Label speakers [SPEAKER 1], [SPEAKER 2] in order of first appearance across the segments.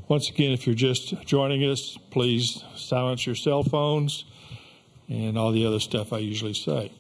[SPEAKER 1] Once again, if you're just joining us, please silence your cell phones and all the other stuff I usually say.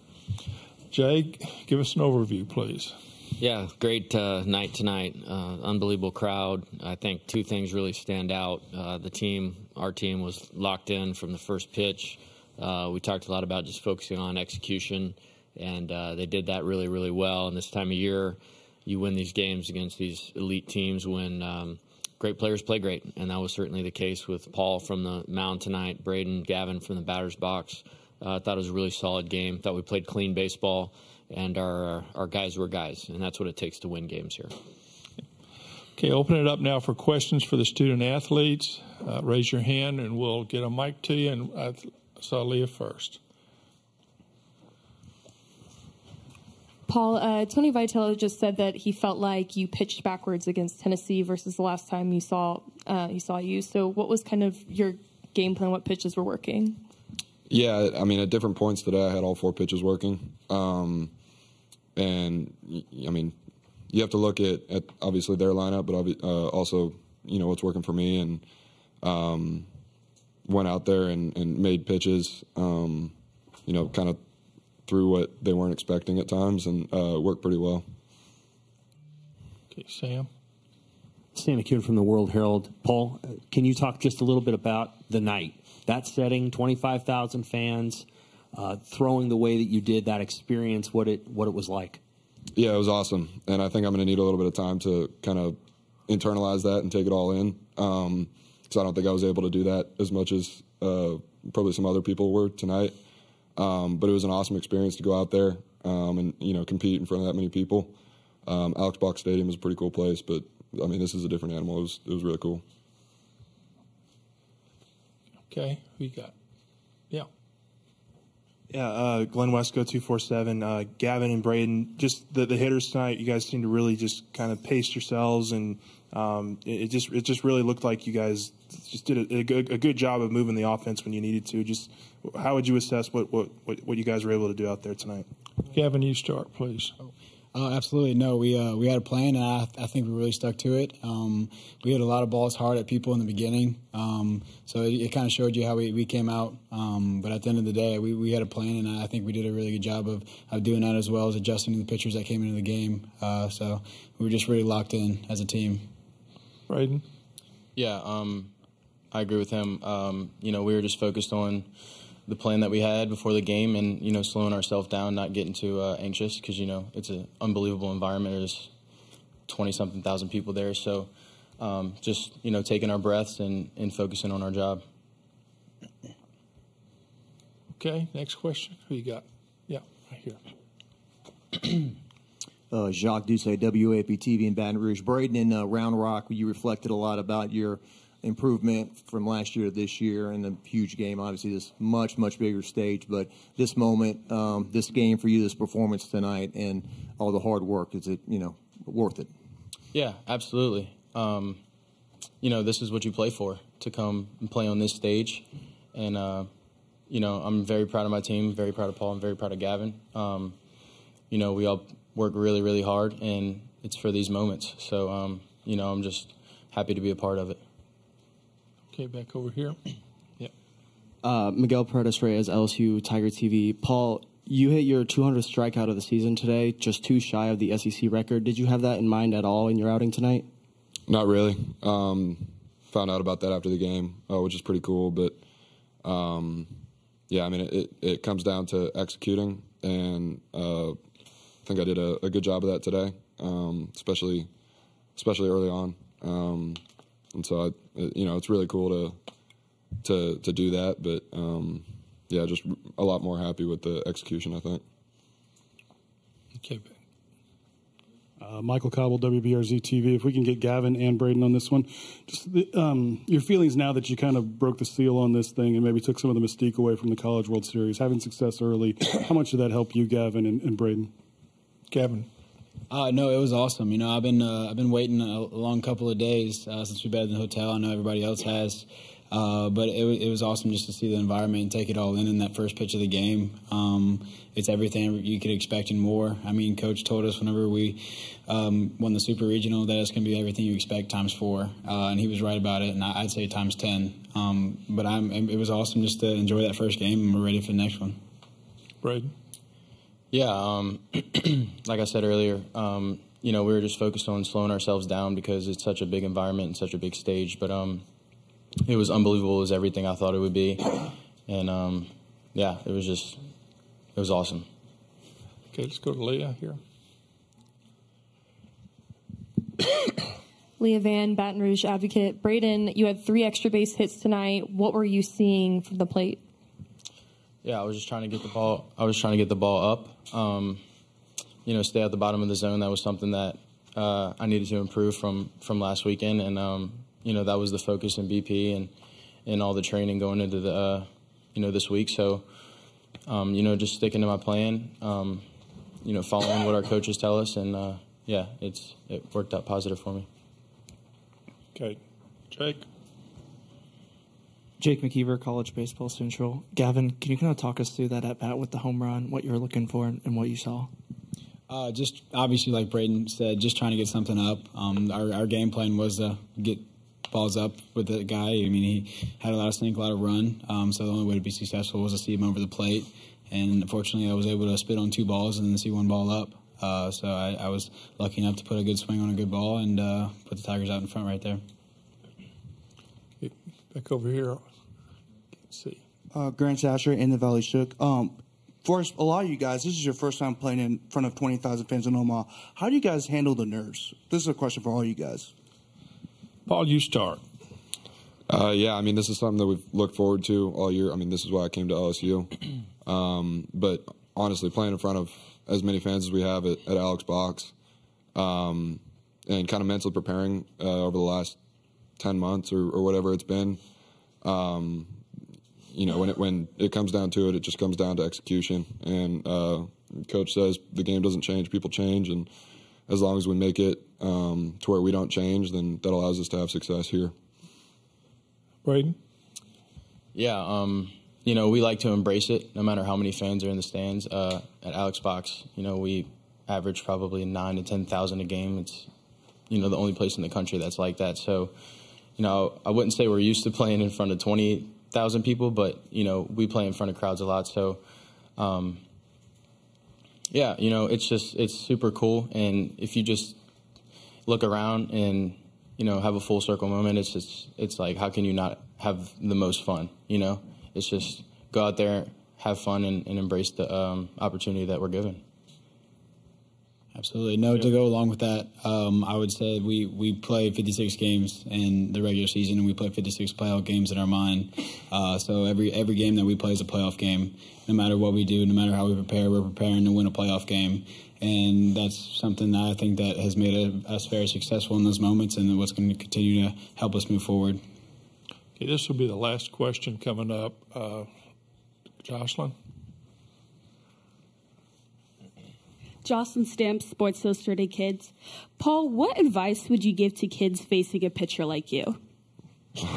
[SPEAKER 1] Jay, give us an overview, please.
[SPEAKER 2] Yeah, great night tonight. Unbelievable crowd. I think two things really stand out. Our team was locked in from the first pitch. We talked a lot about just focusing on execution, and they did that really, really well. And this time of year, you win these games against these elite teams when great players play great, and that was certainly the case with Paul from the mound tonight, Braden, Gavin from the batter's box. I thought it was a really solid game. Thought we played clean baseball, and our guys were guys, and that's what it takes to win games here.
[SPEAKER 1] Okay, open it up now for questions for the student athletes. Raise your hand, and we'll get a mic to you. And I saw Leah first.
[SPEAKER 3] Paul, Tony Vitello just said that he felt like you pitched backwards against Tennessee versus the last time he saw you. So what was kind of your game plan? What pitches were working?
[SPEAKER 4] Yeah, I mean, at different points today, I had all 4 pitches working. And, I mean, you have to look at obviously their lineup, but also, what's working for me. And went out there and made pitches, kind of through what they weren't expecting at times, and worked pretty well.
[SPEAKER 1] Okay, Sam.
[SPEAKER 5] Sam McCune from the World Herald. Paul, can you talk just a little bit about the night? That setting, 25,000 fans, throwing the way that you did, that experience, what it was like.
[SPEAKER 4] Yeah, it was awesome, and I think I'm going to need a little bit of time to kind of internalize that and take it all in. So I don't think I was able to do that as much as probably some other people were tonight. But it was an awesome experience to go out there and compete in front of that many people. Alex Box Stadium is a pretty cool place, but I mean, this is a different animal. It was really cool.
[SPEAKER 1] Okay, who you got? Yeah.
[SPEAKER 6] Yeah, Glenn Wesco, 247. Gavin and Braden, just the hitters tonight. You guys seem to really just kind of pace yourselves, and it just really looked like you guys just did a good job of moving the offense when you needed to. Just how would you assess what you guys were able to do out there tonight?
[SPEAKER 1] Gavin, you start, please.
[SPEAKER 7] Absolutely. No, we had a plan, and I think we really stuck to it. We hit a lot of balls hard at people in the beginning, so it kind of showed you how we came out. But at the end of the day, we had a plan, and I think we did a really good job of doing that, as well as adjusting to the pitchers that came into the game. So we were just really locked in as a team.
[SPEAKER 1] Braden?
[SPEAKER 8] Yeah, I agree with him. We were just focused on the plan that we had before the game, and slowing ourselves down, not getting too anxious, because it's an unbelievable environment. There's 20-something thousand people there, so just taking our breaths and focusing on our job.
[SPEAKER 1] Okay, next question. Who you got? Yeah, right here.
[SPEAKER 9] Jacques Doucet, WAP-TV in Baton Rouge. Braden, in Round Rock, you reflected a lot about your improvement from last year to this year, and a huge game, obviously this much bigger stage, but this moment, this game for you, this performance tonight, and all the hard work, is it worth it?
[SPEAKER 8] Yeah, absolutely. This is what you play for, to come and play on this stage, and I'm very proud of my team, very proud of Paul, and very proud of Gavin. We all work really hard, and it's for these moments, so I'm just happy to be a part of it.
[SPEAKER 1] Okay, back over here. Yeah.
[SPEAKER 10] Miguel Paredes Reyes, LSU Tiger TV. Paul, you hit your 200th strikeout of the season today, just 2 shy of the SEC record. Did you have that in mind at all in your outing tonight?
[SPEAKER 4] Not really. Found out about that after the game, which is pretty cool. But, yeah, I mean, it comes down to executing, and I think I did a good job of that today, especially early on. And so, it's really cool to do that. But, yeah, just a lot more happy with the execution, I think.
[SPEAKER 1] Okay.
[SPEAKER 11] Michael Cobble, WBRZ TV. If we can get Gavin and Braden on this one. Just your feelings now that you kind of broke the seal on this thing and maybe took some of the mystique away from the College World Series, having success early. How much did that help you, Gavin and Braden?
[SPEAKER 1] Gavin.
[SPEAKER 7] No, it was awesome. I've been waiting a long couple of days since we've been in the hotel. I know everybody else has. But it was awesome just to see the environment and take it all in that first pitch of the game. It's everything you could expect and more. I mean, Coach told us whenever we won the Super Regional that it's going to be everything you expect times 4, and he was right about it, and I'd say times 10. But it was awesome just to enjoy that first game, and we're ready for the next one.
[SPEAKER 1] Braden?
[SPEAKER 8] Yeah, like I said earlier, we were just focused on slowing ourselves down because it's such a big environment and such a big stage. But it was unbelievable. It was everything I thought it would be. And, it was awesome.
[SPEAKER 1] Okay, let's go to Leah here.
[SPEAKER 3] Leah Van, Baton Rouge Advocate. Braden, you had 3 extra base hits tonight. What were you seeing from the plate?
[SPEAKER 8] Yeah, I was just trying to get the ball. I was trying to get the ball up. Stay at the bottom of the zone. That was something that I needed to improve from last weekend, and that was the focus in BP and all the training going into the this week. So, just sticking to my plan. Following what our coaches tell us, and it worked out positive for me.
[SPEAKER 1] Okay, Jake.
[SPEAKER 10] Jake McKeever, College Baseball Central. Gavin, can you kind of talk us through that at-bat with the home run, what you were looking for and what you saw?
[SPEAKER 7] Just obviously, like Braden said, just trying to get something up. Our game plan was to get balls up with the guy. I mean, he had a lot of sink, a lot of run. So the only way to be successful was to see him over the plate. And unfortunately, I was able to spit on 2 balls and then see 1 ball up. So I was lucky enough to put a good swing on a good ball and put the Tigers out in front right there.
[SPEAKER 1] Back over here. Let's see.
[SPEAKER 12] Grant Sasher in the Valley Shook. For a lot of you guys, this is your first time playing in front of 20,000 fans in Omaha. How do you guys handle the nerves? This is a question for all you guys.
[SPEAKER 1] Paul, you start.
[SPEAKER 4] This is something that we've looked forward to all year. I mean, this is why I came to LSU. But honestly, playing in front of as many fans as we have at Alex Box, and kind of mentally preparing over the last 10 months or whatever it's been, when it comes down to it, it just comes down to execution. And Coach says the game doesn't change, people change. And as long as we make it to where we don't change, then that allows us to have success here.
[SPEAKER 1] Braden?
[SPEAKER 8] Yeah, we like to embrace it no matter how many fans are in the stands. At Alex Box, we average probably 9,000 to 10,000 a game. It's, the only place in the country that's like that. So, I wouldn't say we're used to playing in front of 20,000 people, but, we play in front of crowds a lot. So, it's super cool. And if you just look around and, have a full circle moment, it's like, how can you not have the most fun? It's just go out there, have fun, and embrace the opportunity that we're given.
[SPEAKER 7] Absolutely. No, to go along with that, I would say we play 56 games in the regular season, and we play 56 playoff games in our mind. So every game that we play is a playoff game. No matter what we do, no matter how we prepare, we're preparing to win a playoff game. And that's something that I think that has made us very successful in those moments, and what's going to continue to help us move forward.
[SPEAKER 1] Okay, this will be the last question coming up. Jocelyn?
[SPEAKER 13] Jocelyn Stamps, Sports Illustrated Kids. Paul, what advice would you give to kids facing a pitcher like you?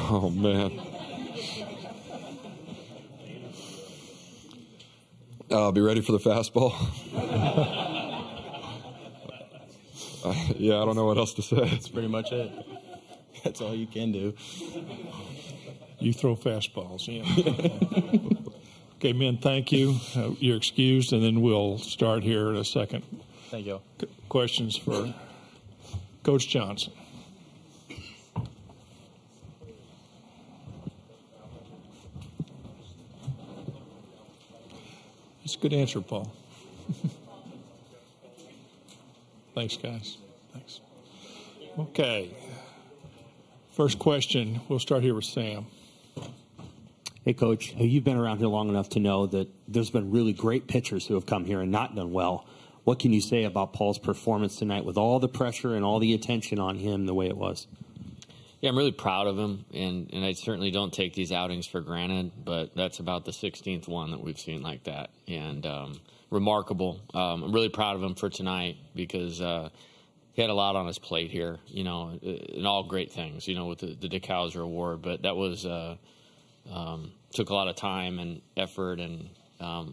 [SPEAKER 4] Oh, man. Be ready for the fastball. I don't know what else to say.
[SPEAKER 8] That's pretty much it. That's all you can do.
[SPEAKER 1] You throw fastballs, yeah. Okay, men, thank you. You're excused, and then we'll start here in a second.
[SPEAKER 8] Thank you.
[SPEAKER 1] Questions for Coach Johnson. That's a good answer, Paul. Thanks, guys. Thanks. Okay. First question, we'll start here with Sam.
[SPEAKER 5] Hey, Coach, you've been around here long enough to know that there's been really great pitchers who have come here and not done well. What can you say about Paul's performance tonight with all the pressure and all the attention on him the way it was?
[SPEAKER 2] Yeah, I'm really proud of him, and I certainly don't take these outings for granted, but that's about the 16th one that we've seen like that, and remarkable. I'm really proud of him for tonight because he had a lot on his plate here, and all great things, with the Dick Hauser Award. But that was took a lot of time and effort, and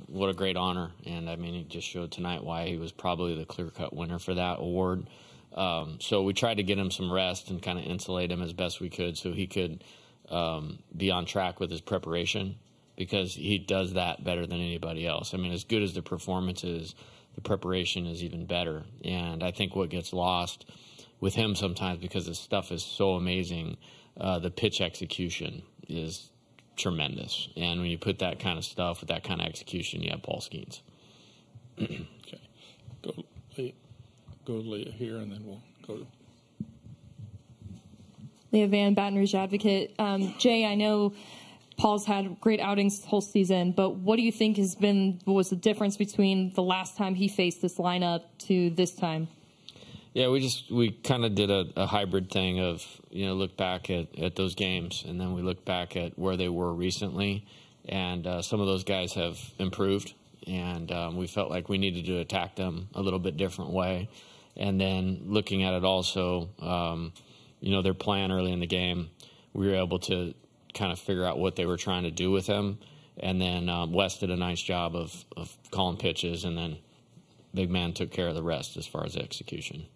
[SPEAKER 2] what a great honor. And, I mean, he just showed tonight why he was probably the clear-cut winner for that award. So we tried to get him some rest and kind of insulate him as best we could so he could be on track with his preparation, because he does that better than anybody else. I mean, as good as the performance is, the preparation is even better. And I think what gets lost with him sometimes, because his stuff is so amazing, the pitch execution is tremendous. And when you put that kind of stuff with that kind of execution, you have Paul Skeens.
[SPEAKER 1] Okay. Go to Leah here, and then we'll go to
[SPEAKER 3] Leah Van, Baton Rouge Advocate. Jay, I know Paul's had great outings this whole season, but what do you think was the difference between the last time he faced this lineup to this time?
[SPEAKER 2] Yeah, we kind of did a hybrid thing of, look back at those games, and then we look back at where they were recently, and some of those guys have improved, and we felt like we needed to attack them a little bit different way. And then looking at it also, their plan early in the game, we were able to kind of figure out what they were trying to do with him. And then Wes did a nice job of calling pitches, and then Big Man took care of the rest as far as execution.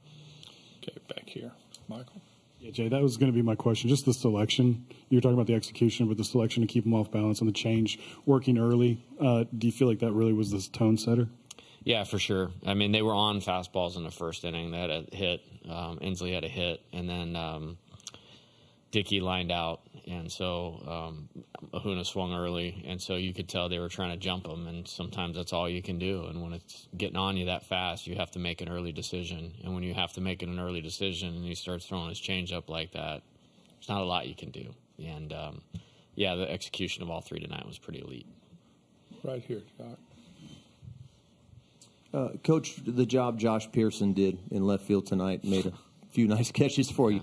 [SPEAKER 1] Okay, back here. Michael?
[SPEAKER 11] Yeah, Jay, that was going to be my question. Just the selection. You were talking about the execution, but the selection to keep them off balance and the change working early. Do you feel like that really was the tone setter?
[SPEAKER 2] Yeah, for sure. I mean, they were on fastballs in the first inning. They had a hit. Inslee had a hit, and then Dickey lined out, and so Ahuna swung early, and so you could tell they were trying to jump him, and sometimes that's all you can do. And when it's getting on you that fast, you have to make an early decision. And when you have to make an early decision and he starts throwing his changeup like that, there's not a lot you can do. And, the execution of all three tonight was pretty elite.
[SPEAKER 1] Right here, Scott.
[SPEAKER 9] Coach, the job Josh Pearson did in left field tonight made a few nice catches for you.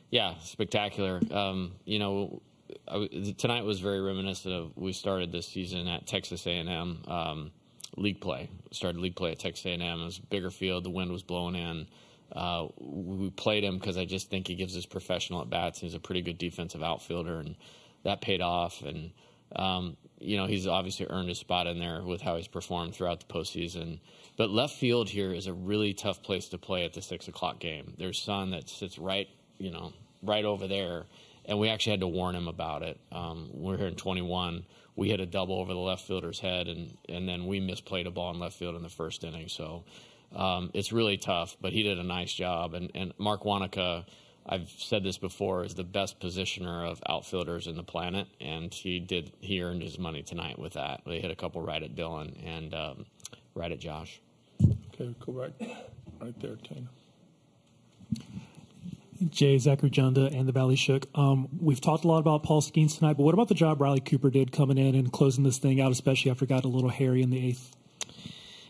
[SPEAKER 2] Yeah, spectacular. Tonight was very reminiscent of we started this season at Texas A&M league play. Started league play at Texas A&M. It was a bigger field. The wind was blowing in. We played him because I just think he gives us professional at-bats. He's a pretty good defensive outfielder, and that paid off. And, he's obviously earned his spot in there with how he's performed throughout the postseason. But left field here is a really tough place to play at the 6 o'clock game. There's sun that sits right over there, and we actually had to warn him about it. We're here in 21. We hit a double over the left fielder's head, and then we misplayed a ball in left field in the first inning. So it's really tough, but he did a nice job. And Mark Wanaka, I've said this before, is the best positioner of outfielders in the planet, and he earned his money tonight with that. They hit a couple right at Dylan and right at Josh.
[SPEAKER 1] Okay, go right there, Tina.
[SPEAKER 14] Jay, Zachary Junda, and the Valley Shook. We've talked a lot about Paul Skeens tonight, but what about the job Riley Cooper did coming in and closing this thing out, especially after it got a little hairy in the 8th?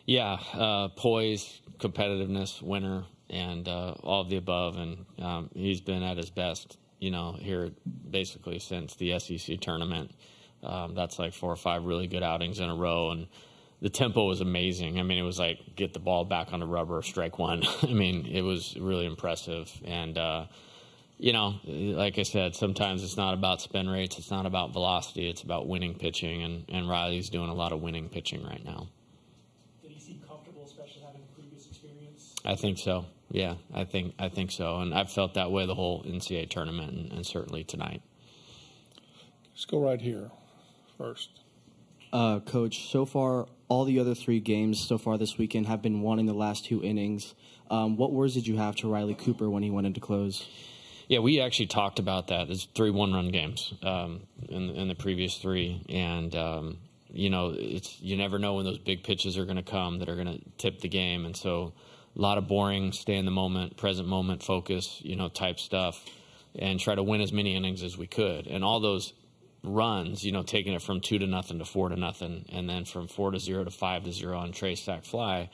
[SPEAKER 14] Yeah, poise, competitiveness, winner, and all of the above. And he's been at his best, here basically since the SEC tournament. That's like 4 or 5 really good outings in a row, and the tempo was amazing. I mean, it was like get the ball back on the rubber, strike one. I mean, it was really impressive. And, like I said, sometimes it's not about spin rates. It's not about velocity. It's about winning pitching. And Riley's doing a lot of winning pitching right now. Did he seem comfortable, especially having a previous experience?
[SPEAKER 2] I think so. Yeah, I think so. And I've felt that way the whole NCAA tournament and certainly tonight.
[SPEAKER 1] Let's go right here first.
[SPEAKER 10] Coach, so far, all the other 3 games so far this weekend have been won in the last 2 innings. What words did you have to Riley Cooper when he went into close?
[SPEAKER 2] Yeah, we actually talked about that. There's 3 one-run games in the previous 3. And, you never know when those big pitches are going to come that are going to tip the game. And so a lot of boring, stay in the moment, present moment focus, type stuff, and try to win as many innings as we could. And all those runs, taking it from 2-0 to 4-0, and then from 4-0 to 5-0 on Trey's sac fly,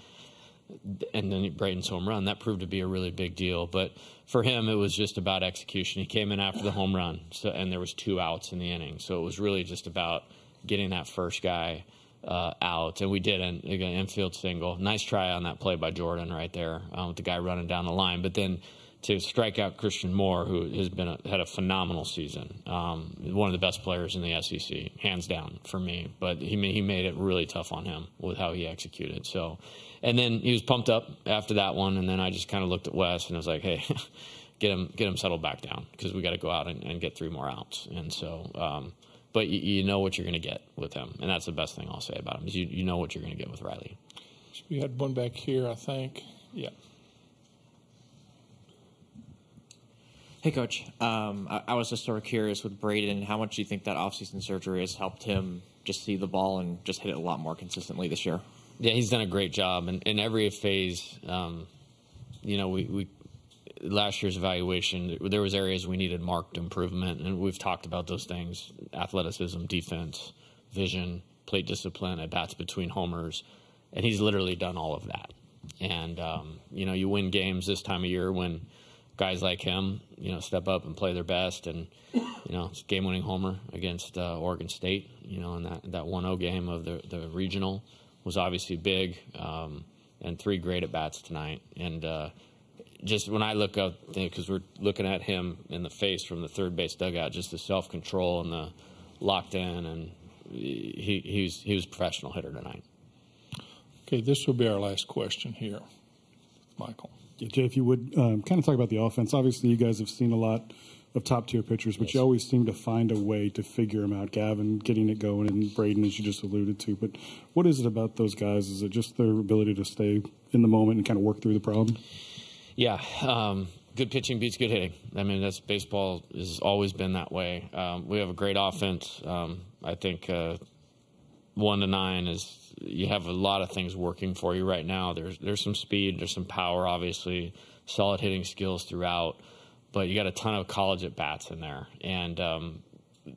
[SPEAKER 2] and then Braden's home run. That proved to be a really big deal. But for him, it was just about execution. He came in after the home run, and there was 2 outs in the inning. So it was really just about getting that first guy out, and we didn't. Again, infield single. Nice try on that play by Jordan right there with the guy running down the line. But then to strike out Christian Moore, who has had a phenomenal season, one of the best players in the SEC, hands down for me. But he made it really tough on him with how he executed. So, and then he was pumped up after that one, and then I just kind of looked at Wes and I was like, hey, get him settled back down because we got to go out and get 3 more outs. And so, but you know what you're going to get with him, and that's the best thing I'll say about him is you know what you're going to get with Riley.
[SPEAKER 1] We had one back here, I think. Yeah.
[SPEAKER 15] Hey, Coach. I was just sort of curious with Braden, how much do you think that offseason surgery has helped him just see the ball and just hit it a lot more consistently this year?
[SPEAKER 2] Yeah, he's done a great job. And in every phase, we last year's evaluation, there was areas we needed marked improvement, and we've talked about those things: athleticism, defense, vision, plate discipline, at-bats between homers. And he's literally done all of that. And, you win games this time of year when guys like him, step up and play their best. And, game-winning homer against Oregon State, in that 1-0 game of the regional was obviously big, and 3 great at-bats tonight. And just when I look up, because we're looking at him in the face from the third base dugout, just the self-control and the locked in, and he was a professional hitter tonight.
[SPEAKER 1] Okay, this will be our last question here. Michael.
[SPEAKER 11] Yeah, Jay, if you would kind of talk about the offense. Obviously, you guys have seen a lot of top-tier pitchers, but you always seem to find a way to figure them out. Gavin getting it going, and Braden, as you just alluded to. But what is it about those guys? Is it just their ability to stay in the moment and kind of work through the problem?
[SPEAKER 2] Yeah, good pitching beats good hitting. I mean, that's baseball has always been that way. We have a great offense. I think 1 to 9 is you have a lot of things working for you right now. There's some speed, there's some power, obviously, solid hitting skills throughout, but you got a ton of college at bats in there, and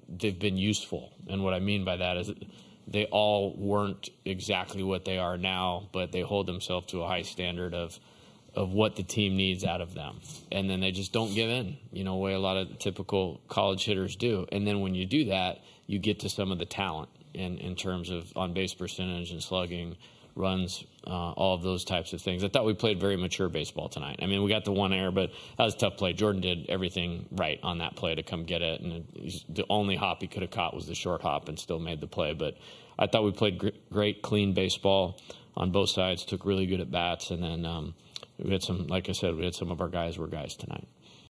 [SPEAKER 2] they've been useful. And what I mean by that is they all weren't exactly what they are now, but they hold themselves to a high standard of what the team needs out of them. And then they just don't give in, the way a lot of typical college hitters do. And then when you do that, you get to some of the talent in terms of on-base percentage and slugging, runs, all of those types of things. I thought we played very mature baseball tonight. I mean, we got the 1 error, but that was a tough play. Jordan did everything right on that play to come get it, and the only hop he could have caught was the short hop and still made the play. But I thought we played great, clean baseball on both sides, took really good at-bats, and then we had some, like I said, we had some of our guys were guys tonight.